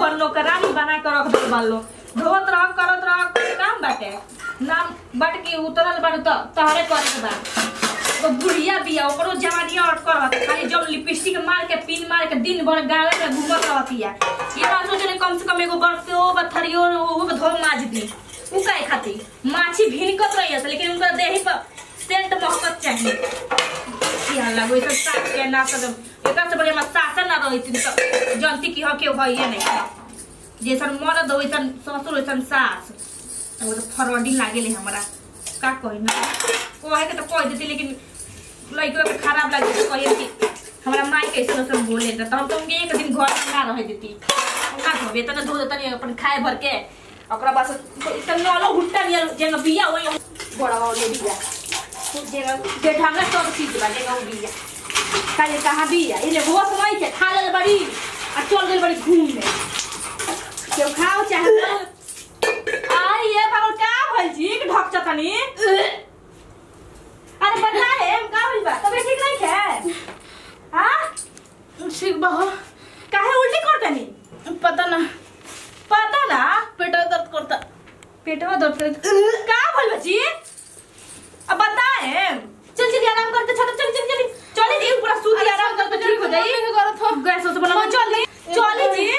भर नौकरानी बना कर रख दे बालो धोत रह करत रह काम बाटे नाम बट के उतरल बाड़ू त तहरे करे के बा तो बुढ़िया बिया ओकरो जवानिया अटकर खाली जब लिपस्टिक मार के पिन मार के दिन भर गाले में घूमत रहतिया ये ना सोचले कम से कम एगो बर्फ ओ बथरियो ओ धो माज दी उ काहे खाती माछी भिनकत रही लेकिन उनका देही पर सेंट महकत चाहिए क्या लागो इस सास के ना कदम एका से बड़े में शासन ना रही थी तो जानती की हो के भइए नहीं जैसन मरद वैसन ससुर वैसन सास वो तो फरवडी लागेले हमरा का कहि ना कोहे के तो कह देती लेकिन लइका के खराब लागे तो कहिए कि हमरा माई कैसे सब बोले त हम तुमके एक दिन घर में ना रह देती का होबे त धो देता नहीं अपन खाए भर के ओकरा बस इतना नलो हुट्टा नहीं जेंगा बिया वही बड़ा वाले बिया जेंगा जेठांगा सब चीज बा जेंगा बिया काले कहां बिया इले होश नहीं के खा ले बड़ी आ चल गेल बड़ी घूमने केउ खाओ चाहे आई ये भागल का भइल जी के ढक चतनी अरे बता है का भइल बा तबे ठीक नहीं है हां ठीक बा काहे उल्टी करतनी पता ना पेटवा दर्द करता पेटवा दर्द का भइल बा जी अब बताए चल चल आराम करते चल जी पूरा सूती आराम करते ठीक हो जाई करत हो गैस से बना चल जी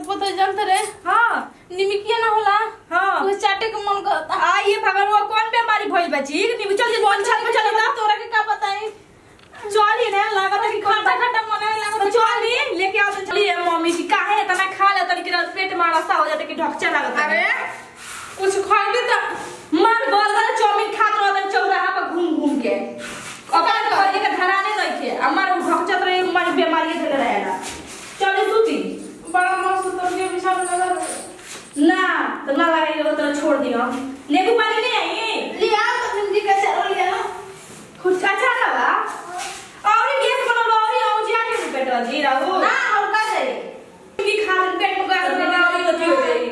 पता जानते रे हां निमिकिया ना होला हां वो चाटे के मन करता आ ये भगवान वो कौन बीमारी भइल बा जी निमि चल जी वन छत में चल तोरा के का बताई चली रे लागत कि खट्टा खट्टा मनाए लागत चली लेके आओ तो चली मम्मी की काहे इतना खा ले तनी के पेट में रसा हो जाते कि ढकचा लागत अरे कुछ खाइली त मन बर्गर चाउमीन खात रहत चौराहा पर घूम घूम के अपन घर के घराने नहीं थे हमार ढकचत रहे हमारी बीमारी धरे रहेला चले सूती बड़ा मस्त तो ये विशाल लगा ना तो ना लगे तो छोड़ दियो नींबू पानी ले आई लिया तो भिंडी का चारो लिया कुछ अच्छा लगा और ये बनो और जा के बेटा जी राहु ना और का जाए की खा पेट में गैस और होती हो गई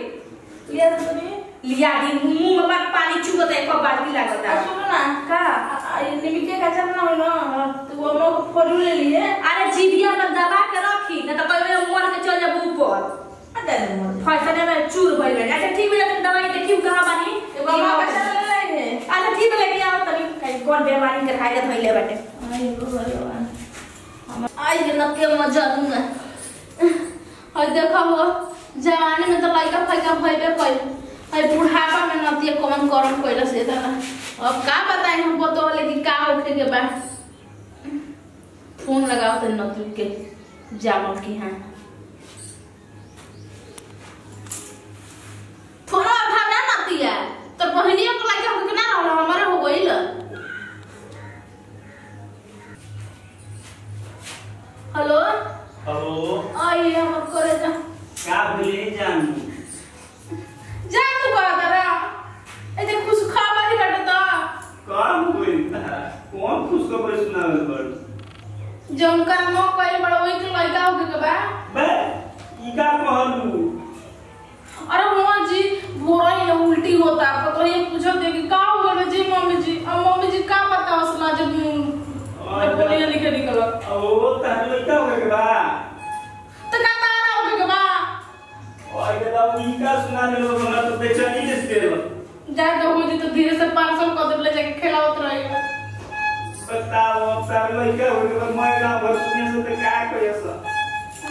लिया तो नहीं लिया दी मुंह में पानी चुगत एक बाल्टी लागता सुनो ना का ये निमिके का चलना हो ना तो वो हम फोड़ू ले लिए अरे जीभिया में दबा के रखी न तो कल में मर के चल जाब ऊपर अरे फैसले में चूर भइल है अच्छा ठीक है दवाई देखियो कहां बानी एगो मां का चल ले है अच्छा ठीक है लेके आओ तनी कहीं कौन बीमारी के खाए धइले बाटे आई भगवान आई जे नके मजा दूंगा और देखो हो जवानी में तो लइका फइका भइबे कइल आई बुढ़ापा में नतिया कौन करम कइला से था अब का बताई हम बतौले कि का होखे के बा फोन लगाओ त नतु के जामल की हां फोन उठा ना नतिया तो बहनिया को लगे हो कि ना रहल हमारे हो गइल हेलो आई हमर करे जा का भले जान तू बादरा ए जे कुछ खाबारी बैठा ता काम होई कौन खुश खबर सुनावे बड़ जम का मो कइल बड़ ओइ के लइका हो के बा बे ई का कहलू अरे हुआ जी बोरा ही उल्टी होता है तो ये पूछो दे कि का हो गया जी मम्मी जी अब मम्मी जी का पता उसना जब बोलिए लिखे निकल ओ तार लइका हो के बा तो का तारा हो के बा और के दाऊ ई का सुना दे लोग हमरा तो बेचैनी दे देलो जाए तो हो जी तो धीरे से 500 कदम ले जाके खिलावत रही बताओ अब तार लइका हो के बा मैं गांव भर सुने से तो का कहियो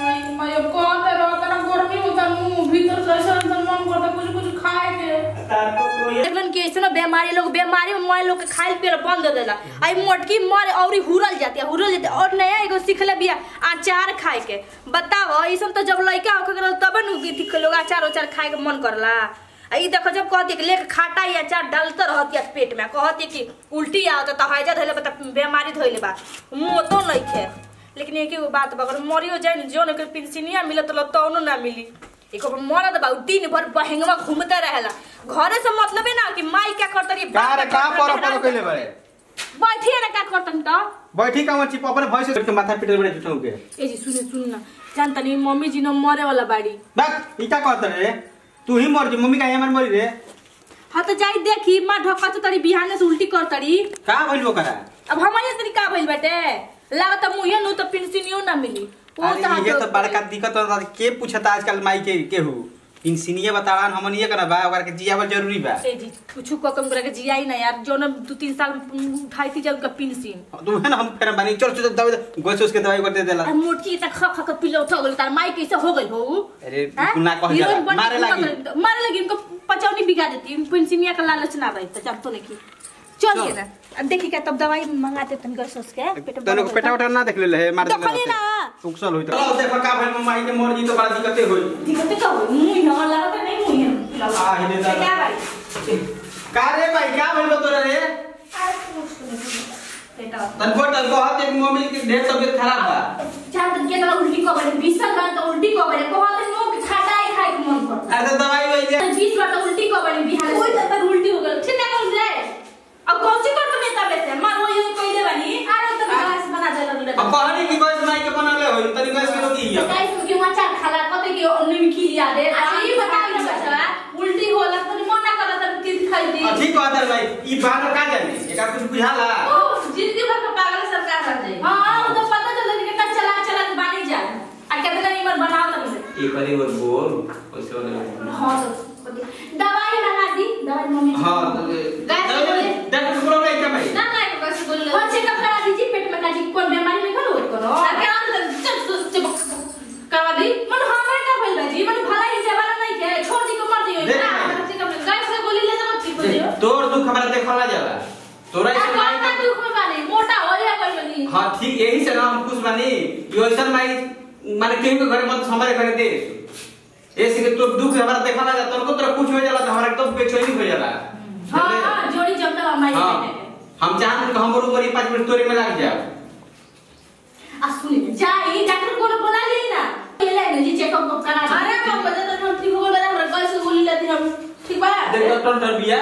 आई मैं अब कहते रहो तना गर्मी होता मुंह भीतर से ऐसा मन करता कुछ खाए के तार तो ये देखलन कि ऐसे बीमारी लोग बीमारी में मोय लोग के खाइल पियल बंद कर देला आई मोटकी मर औरी हुरल जाती और नया एगो सिखले बिया अचार खाए के बताओ ई सब तो जब लइका होके गेल तब न लोग अचार खाए के मन करला ई देखो जब कहती कि लेके खाटा या अचार डालते रहती है पेट में कहती कि उल्टी आवत त हैजा धइले बा त बीमारी धइले बा मुंह तो नहीं खे लेकिन एक बात बगर मरियो जाए जो न पेंशनिया मिलत ल तौनो ना मिली एक मरद बा दिन भर बहेंगवा घूमते रहेला घरे से मतलब है ना कि माई क्या करतरी का पर कइले बारे बैठिए ना का करतन त बैठी का चिप अपन भैंस के माथा पिटल बड़े जुटौ के ए जी सुन ना जानता नहीं मम्मी जी न मरे वाला बाड़ी बक ई का कहत रे तू ही मर जी मम्मी का हमर मरी रे हां तो जाई देखी मां ढका तो तरी बिहाने से उल्टी करतरी का भइल बो करा अब हमारे तरीका भइल बाटे लागत मुहिया नु तो पेंशनियो ना मिली अरे ये तो बड़का दिक्कत होता के पूछता आजकल माई के केहू पिंसिनिया बताड़न हमन ये करना बा ओकरा के जियावल जरूरी बा ए जी कुछ को कम करे के जियाई ना यार जो न 2-3 साल उठाई थी जब उनका पिंसिन तू है ना हम फेर बानी चल चल दवाई गोस उसके दवाई कर दे देला मोटी त ख ख पिलो उठा गेल तार माई कैसे हो गइल हो अरे तू ना कह जा मारे लगी उनको पचौनी बिगा देती पिंसिनिया का लालच ना रही त जब तो नहीं चलिए ना अब देखी क्या तब दवाई मंगाते तन गस उसके तने को पेटा उठा ना देख ले है मार दे देखली ना उकसल होई तो देखो का भाई माई के मर्जी तो बड़ा दिक्कते होई दिक्कत का हो मुई ना लागत नहीं मुई आ हिने दा क्या भाई का रे भाई क्या भइल तोरा रे तन फोट कहत एक मम्मी के ढेर तबीयत खराब बा जान के ना उल्टी को बने 20 साल तो उल्टी को बने कहत नो के खाटाई खाए के मन करता अरे दवाई वही दे 20 बार तो उल्टी को बने बिहार कोई तक उल्टी हो गल ठीक ना कर जाए अब कौन सी करत नहीं तबे से मां वो ये कोई दे बनी अरे तो गैस बना दे लगे अब कहनी की गैस माई के बनाले होई तनी गैस के रोकी हिया गैस में क्यों अचार खाला कते के ओन्ने में खिलिया दे अच्छा ये बता ना बच्चा उल्टी होला तो मना करत त तीन खाई दी ठीक बात है भाई ई बात का जाने एका कुछ बुझाला ओ जिंदगी भर का पागल सरकार कर जाए हां वो तो पता चल कि कितना चला चला बानी जा आ कितना निमर बनाओ तनी ये करे और बोल ओसे वाला हां दवाई लगा दी दवाई मम्मी हां डॉक्टर को बोलो क्या भाई ना ना कैसे बोल रहे हो चेकअप करा दीजिए पेट में काजी कौन बीमारी में करो करो क्या करवा दी मन हमरा का भइल जी मन भलाई से वाला नहीं के छोड़ दी को मर दियो ना चेकअप गाय से गोली ले तो ठीक हो जियो तोर दुख हमरा देखला जाला तोरा इस माई का दुख में बानी मोटा हो या कोई बनी हां ठीक यही से ना हम खुश बानी योसन माई माने केहू के घर मत हमारे घर दे ऐसे कि तोर दुख हमरा देखला जाला तोर को तोरा कुछ हो जाला तो हमरा एकदम बेचैनी हो जाला हां जोड़ी जमता हमारी हम चाहते कि हमरो ऊपर 5 मिनट तोरे में लग जाए आ सुनिए जाई डॉक्टर को बोला ली ना ले जी चेकअप करा अरे हम बता तो हम ठीक हो गया हमरा कल से गोली लेती हम ठीक बा देख डॉक्टर बिया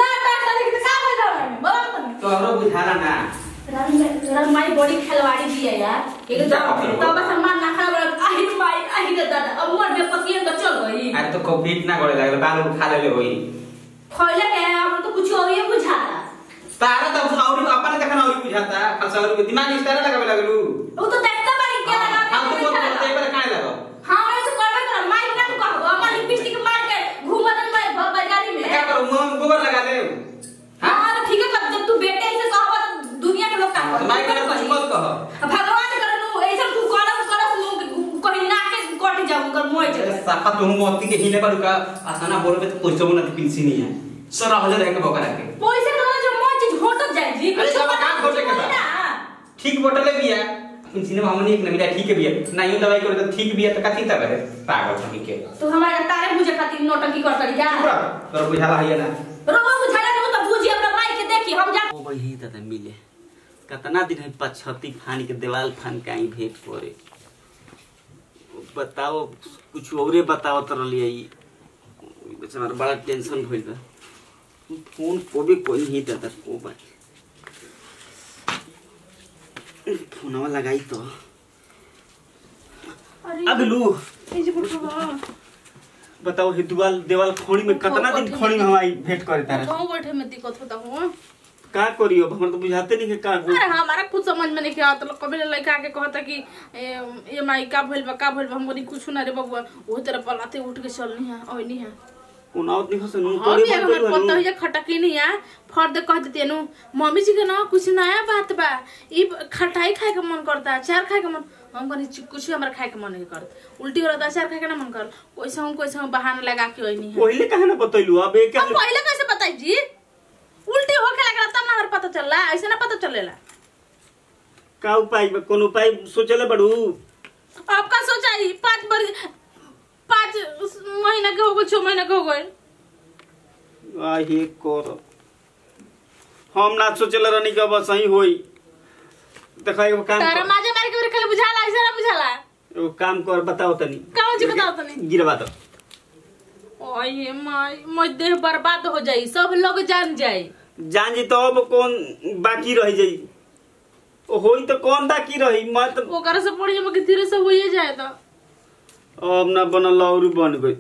ना डॉक्टर के का फायदा है बोला तो हमरो बुझाला ना रन माई बॉडी खिलवाड़ी दी है यार एक तो बस सम्मान ना खा आही दादा अब मोर बे पकिए तो चल गई आज तो कोविड ना करे लागल बाल खा लेले होई खोले के हम तो कुछ और ये बुझाता तारा तो और अपन देखना और बुझाता खासा और दिमाग इस तरह लगावे लागलू वो तो देखता बारी के लगा हम तो बोलते पर काहे लगो हां मैं तो करबे कर माई ना कहबो अपन लिपस्टिक मार के घूमतन मैं बाजारी में क्या करूं मुंह गोबर लगा ले हां तो ठीक है कर जब तू बेटे ऐसे कहबो दुनिया के लोग का माई करे कुछ मत कह भगवान करनु ऐसा तू करस मुंह कहीं ना के कट जाऊं कर मोय जगह साफा तुम मोती के हिने पर का आसाना बोलबे तो पैसा बना पिंसी नहीं है सरा हो जाए के बकरा के पैसे तो जो मोय चीज घोटत जाए जी अरे सब काम घोटे के बा ठीक बोतल बिया पिंसी ने हमने एक नमीला ठीक है बिया ना यूं दवाई करे तो ठीक बिया तो का चिंता करे पागल छमी के तो हमारे तारे बुझे खातिर नौटंकी कर करी क्या तोर बुझाला है ना रोबा बुझाला न तो बुझी अपना माई के देखी हम जा ओ वही दादा मिले कितना दिन है पछती फान के दीवार फान के आई भेंट करे बताओ कुछ औरे बताओ तर लिए बेचारा बड़ा टेंशन भइल बा फोन को भी कोई नहीं दादा को बा फोनवा लगाई तो अगलू ए जे बुढ़वा बताओ हे दीवार खोड़ी में कितना दिन खोड़ी में हमारी भेंट करे तारा गांव बैठे में दिक्कत होता हूं का करियो हमरा तो बुझाते नहीं के का अरे हमारा कुछ समझ में नहीं आता लोग कभी लड़का के कहता कि ये माई का भइल बा हम बोली कुछ ना रे बबुआ वो तेरा पलाते उठ के चलनी है ओइनी है उनावत नहीं हसन हम भी हमर पता है खटकी नहीं है फर्द कह देते नु मम्मी जी के ना कुछ नया बात बा ई खटाई खाए के मन करता अचार खाए के मन हम कहनी कुछ हमरा खाए के मन नहीं करत उल्टी हो रहा अचार खाए के ना मन कर कोई हम बहाना लगा के ओइनी है पहले काहे ना बतैलू अब एक हम पहले कैसे बताई जी उल्टी होके लगला तब ना हमरा पता चलला ऐसे ना पता चलेला का उपाय कौन उपाय सोचले बड़ू आपका सोचा ही 5 महीना के हो गए 6 महीना के हो गए आहे कर हम ना सोचले रहनी के बस सही होई देखा एगो काम तारा माजे मार के खाली बुझाला ऐसे ना बुझाला एगो काम कर बताओ तनी कौन जी बताओ तनी गिरवा दो ओए माय मोर देह बर्बाद हो जाई सब लोग जान जाई जान जी तो अब कौन बाकी रह जाई ओ होई तो कौन बाकी रही मत ओकरा से पड़ी हम के धीरे से होइए जाए तो अब ना बनल और बन गई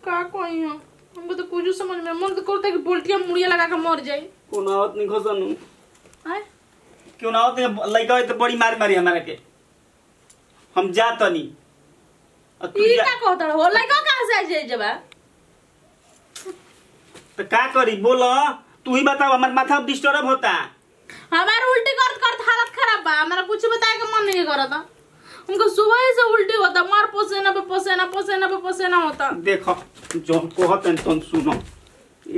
का कोई हम हमको तो कुछ समझ में मन तो करता है कि बोल्टिया मुड़िया लगा के मर जाए कोन आवत नहीं खसन आय क्यों ना आवत लइका तो बड़ी मार मारी हमारा के हम जा तनी ई का कहत हो लइका कहां से आइ जेबा तो का करी बोलो तू ही बताओ हमार माथा डिस्टर्ब होता हमार उल्टी करत हालत खराब बा हमरा कुछ बताए के मन नहीं करता उनको सुबह से उल्टी होता मार पसीना पे पसीना होता देखो जो कहत तन सुनो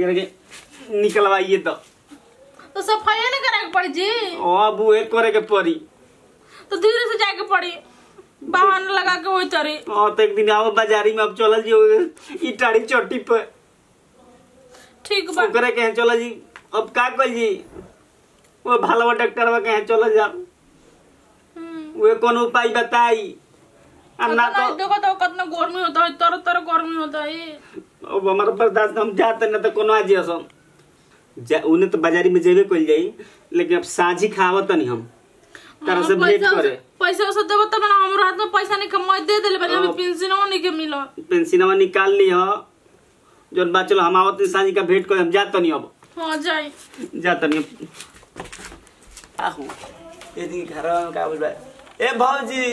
ये निकलवाइए तो सफाई नहीं करे के पड़ी जी अब वो करे के पड़ी तो धीरे से जाके पड़ी बहाना लगा के वही तरी हां तो एक दिन आओ बाजारी में अब चलल जी ई टाड़ी चट्टी पे ठीक बा करे के चलल जी अब का कल जी वो भालवा डॉक्टरवा के चलल जा वे कौन उपाय बताई ना तो देखो तो कितना गर्मी होता है तर गर्मी होता है अब हमारा बर्दाश्त हम जाते ना तो कोनो आज हम उन्हें तो बाजारी में जेबे कल जाई लेकिन अब साझी खावत नहीं हम तरह से भेंट करे पैसा से देबो तब ना हमर हाथ में पैसा नहीं कमाई दे देले बनी अभी पेंशनवा नहीं के मिलो पेंशनवा निकाल ली हो जोन बात चलो हम आवत साझी का भेंट करे हम जात नहीं अब हां जाई जात नहीं आहो ये दिन घर में का बोल ए भौजी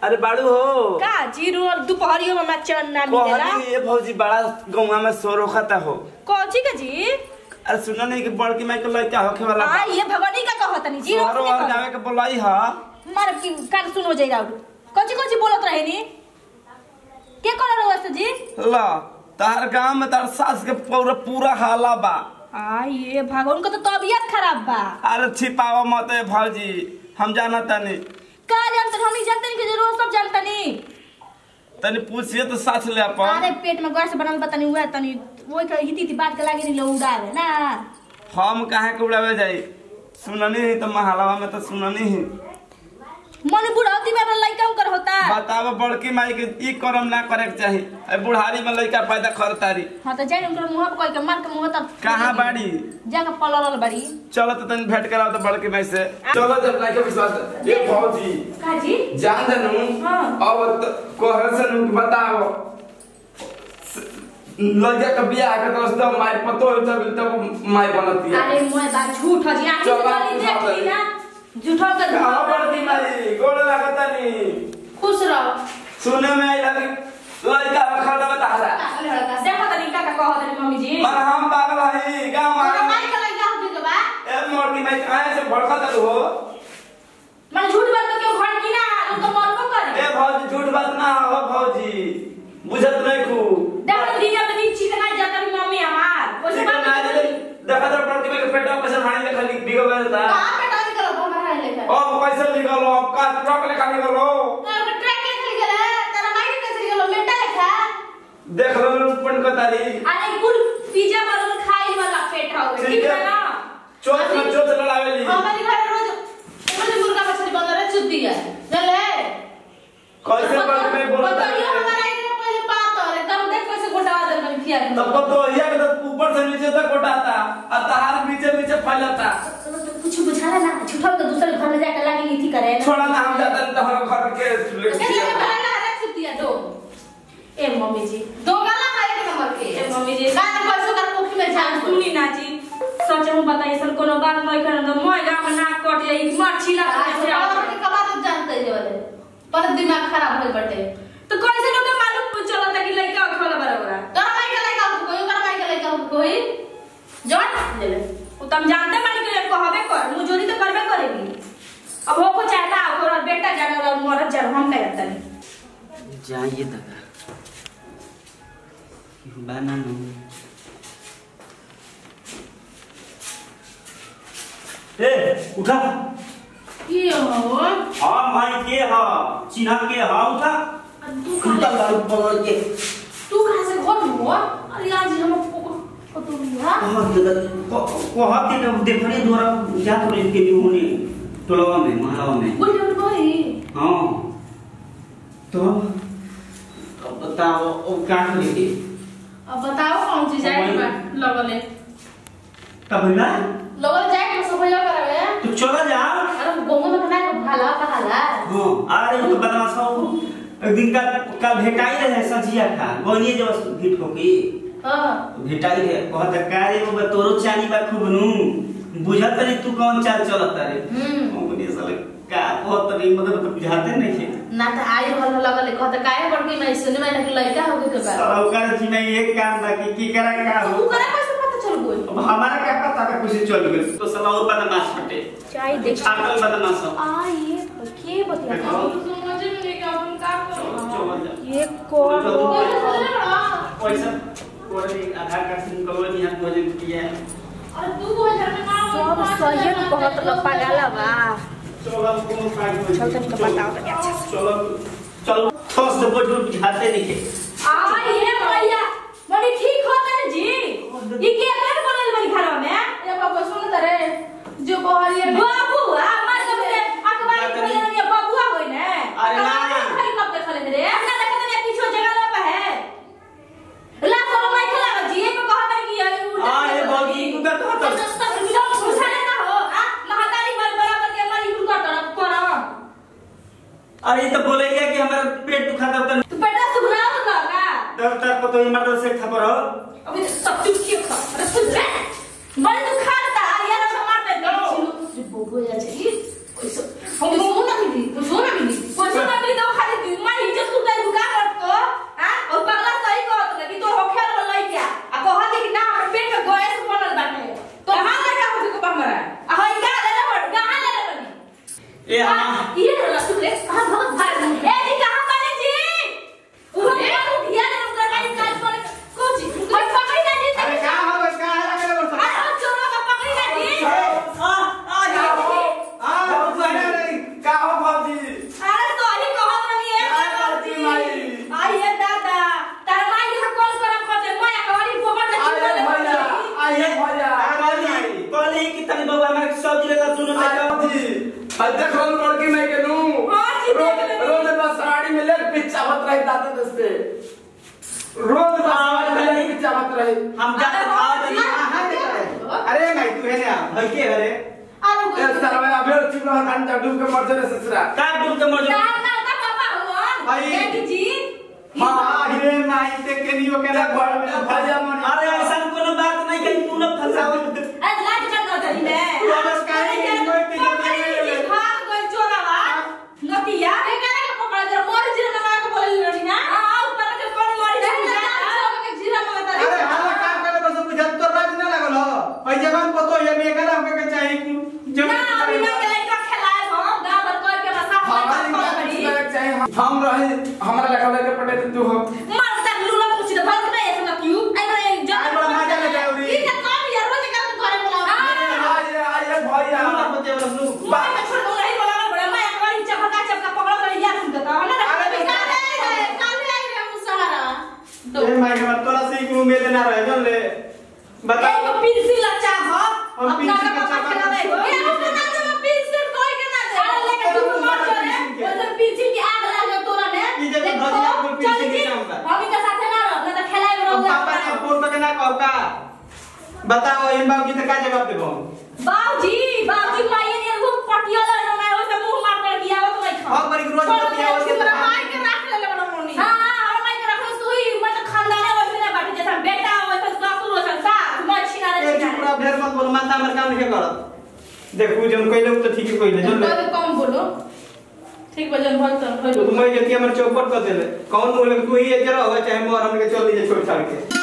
अरे बाड़ू हो का जीरो दोपहरियो में चन ना मिलेला कहली ये भौजी बड़ा गौवा में सोरो खाता हो कौची का जी अरे सुनो नहीं कि बड़की माई के लइका होखे वाला हां ये भगवानी का कहतनी जीरो सोरो और गावे के बोलाई हा मार की कान सुनो जई राउड कौची बोलत रहे नी के कहला रे वस्त जी ला तार गांव में तार सास के पूरा हाला बा ये भगवान का तो तबीयत खराब बा अरे छिपावा मत ए भौजी हम जाना तनी का जानते हम नहीं जानते कि जरूर सब जानते नहीं तनी पूछिए तो साथ ले अपन अरे पेट में गैस बनल बतानी हुआ तनी ओई का हिती बात के लागे नहीं लो उड़ावे ना हम काहे के उड़ावे जाई सुननी ही तो महलावा में तो सुननी ही मन बुढ़ौती में अपना लइका कर होता बताओ बड़की माई के ई करम ना करे के चाही ए बुढ़ारी में लइका पैदा करतारी हां तो जाने उनकर मुंह पे कोई के मार के मुंह तक कहां बाड़ी जाके पलरल बड़ी चलो तो तनी भेंट कराओ तो बड़की माई से चलो जब लाइक विश्वास ये भौजी का जी जान जानू हां अब कोहर से नु बताओ लड़का का बियाह के तो उसदा माई पतो तब माई बनती है अरे मोए बात झूठ हो जी आंख से वाली देख ली ना झूठो का कहां बड़की माई गोड़ लागता नी खुश रहो सुने में आई लगी लड़का खड़ा बता रहा देखो तनी का कहत रे मम्मी जी पर हम पागल हई गांव और में माई का लइका हो के बा ए मोटी माई काहे से भड़का दल हो मन झूठ बात तो क्यों भड़की ना तो मरबो करे ए भौजी झूठ बात ना हो भौजी बुझत नहीं खू देखो दीदी अब नीचे का ना जाता री मम्मी हमार ओसे बात देखा तो पड़ती में पेटा पैसा हानि में खाली बिगड़ गया था कहां पे डाल के हमारा लेके अब पैसा निकालो अब का ट्रक लेकर निकालो ट्रक लेके निकले तेरा माई कैसे निकलो मेटा लेखा देख लो रूपन को तारी अरे कुल पिज्जा बर्गर खाई वाला पेट हो गया ठीक है ना चोट में चोट लड़ावेली हमारे घर रोज मुर्गा मछली बंद रहे चुद्दी है चले कैसे बात में बोलता है हमारा इधर पहले बात हो रे तब देख कैसे गोटा दे मन किया तब तो ये के ऊपर से नीचे तक गोटाता और तार नीचे फैलाता कुछ बुझाला ना झूठा तो दूसरे घर में जाकर लागे नीति करे छोड़ा ना हम जाते तो हमारे घर के कैसे बना रख चुद्दी है दो ए मम्मी जी दो गाला है एक नंबर के ए मम्मी जी गान पैसों का कोखी में जान सुनी ना जी सच में बताइए सर कोनो बात नहीं करे तो मोय गांव में नाक कट जाई मच्छी ला कैसे और के कबाब जानते ही वाले पर दिमाग खराब हो बटे तो कैसे लोग के मालूम चलता कि लइका खोला बराबर तोरा माई के लइका कोई ओकरा माई के लइका कोई जट ले ले वो तुम जानते मानी के कहबे कर मुजोरी तो करबे करेगी अब वो को चाहता ओकरा बेटा जाने और मरद जान हम नहीं रहता नहीं जाइए दादा बाना नो ए उठा की हो हां भाई के हा चिन्ह के हा उठा तू उठा दारू पकड़ के कहां से घर हो अरे आज हम को तो हुआ कहते न देखने द्वारा जा तो इनके लिए होने टोलवा में महलावा में बोल कोई हां तो अब बताओ ओ काट लेके अब बताओ कौन चीज है लगले तब ना लगल जाए के सब भैया करावे तो चला जा अरे गोमो में बनाए भाला कहाला हां अरे तो बदमाश हो एक दिन का भेटाई रहे सजिया का गोनिए जब भेट हो की हां भेटाई है कहत कारे वो तोरो चाली बा खूब नु बुझत नहीं तू कौन चाल चलत रे अपने साले का बहुत तरी मतलब बुझाते नहीं है ना तो आई रहल लगल कहत काहे बड़की मैं सुने में नहीं लइका होके के बाद साला ओकर जी में एक काम बाकी की करा का तू हो करे कैसे पता चल गई अब हमारा क्या पता था कुछ चल गए तो साला और बदमाश हटे चाय देख छागल बदमाश हो आ ये के बतिया समझ में नहीं का अपन का करो ये कौन पैसा कोई आधार कार्ड से निकलवा नहीं हाथ भोजन किया है और 2000 में ना सब सही बहुत लोग पागल बा चलो कोनो काज हो चल तनी के बताओ तनी अच्छा से चलो चलो ठोस दे बोझ बुझाते नहीं है आ ये भैया बड़ी ठीक होता है जी ये के कर बनल बड़ी घर में ये बाबू सुन तरे जो बहरिया बाबू हमार सब के अखबार में ये बाबूआ होई ने अरे ना खाली कब देखले रे अपना देखत ने पीछे जगह पे है ला सब नहीं खला जी पे कहत है कि हां ये भौजी तू का कहत अरे तो बोलेगा कि हमारा पेट दुखाता होता तो पेटा सुभरा होगा का डॉक्टर को तो हमारा से खबर हो अभी सब चुप के खा अरे सुन रे बड़े दुखाता यार हम मारते दो जो बोबो या जी कोई सो हम सोना मिली कोई सोना मिली तो खाली तू मार इज्जत तू दे दुका मत को हां और पगला सही कहत लगी तो होखेल वाला लई क्या आ कहत कि ना हमर पेट में गैस बनल बाटे तो हां लगा हो के हमरा आ होई का ले ले कहां ले ले बनी ए हां ये रसुल रे हां बहुत भारी ए जी कहां बारे जी उठे उठिया ने उनका काज करे कोची कोई पकड़ी ना जी अरे का हो बस का है करे बोल सकता अरे चोरों का पकड़ी ना जी का हो भौजी अरे तो अली कहत नहीं है जी आई है दादा तार माई का कॉल करम करते माया कवारी पोकर दे आइए भैया कल ही कि तनी बाबू हमारे सब्जी लेला दोनों में भौजी देख रोल लड़की मैं के नू हां जी देख ले रोज बस साड़ी में ले पिच्चा मत रही दाते दस्ते रोज बस साड़ी में ले पिच्चा मत रही हम जाते खाओ तनी अरे मैं तू है ना भाई के घरे ए सरवा अबे चुप रह कान जा डूब के मर जाने ससुरा का डूब के मर जा ना ना पापा हुआ भाई। जी हां हीरे नाई ते के नियो के ना घर में भैया मन अरे ऐसा कोनो बात नहीं कि तू न फंसाओ अरे लाज कर दो तरी में बस काहे नहीं कोई के जो भाग गई चोरावा नतिया के करे के पकड़ दे मोर जीरा लगा के बोले लड़ी ना हां ऊपर के कौन मोरी दे के जीरा मंगता अरे हाला काम करे बस बुझत तो राज ना लागल हो ओइ जवान पतो ये मेगा ना के चाहिए कि जब ना अभी ना के लइका खेलाए हम गांव भर कर के बसा हम रहे हमरा लगा लगे पड़े तू हो मार तक लूला कुछ तो भर नहीं ऐसा क्यों आई जो आई बड़ा मजा ले जाओ री ठीक है काम यार रोज कर घरे बोला आइए भैया ना पते वाला नु मैं छोड़ दूंगा नहीं बोला बड़ा मैं एक बार चपका पकड़ कर यार सुनता था ना अरे काले आई रे मुसहारा ए माय गॉड तोरा से की उम्मीद ना रहे जन ले बता एक पिंसिल लच्चा हो हम अपना पिंसिल का लच्चा खिलावे हो ये अपना नाम में पिंसिल कोई के ना दे अरे लेके तू मत करे वो पिंसिल की आग लगे तोरा ने ई जगह भजिया को पिंसिल के काम का हम इनके साथ ना रह ना तो खेलाए में हम रहो पापा ने फोन पे ना कहू का बताओ इन बाबू की तो का जवाब देबो बाबूजी माये ने वो पटियाला ना मैं वैसे मुंह मार कर दिया वो तो नहीं खा और बड़ी रोज पतिया हो के तोरा माई के रख ले बड़ा मोनी हां हां माई के रख तू ही मैं तो खानदाने वैसे ना बाटी जैसा बेटा वैसे ससुर वैसा सास मैं छिना रे ए चुप रह ढेर मत बोल माता हमर काम नहीं करत देखू जन कहले तो ठीक है कहले जन ले तो कम बोलो ठीक बजन भल तो तो मैं जति हमर चौपट कर देले कौन बोले तू ही एजरा हो चाहे मोर हमके चल दीजिए छोड़ छाड़ के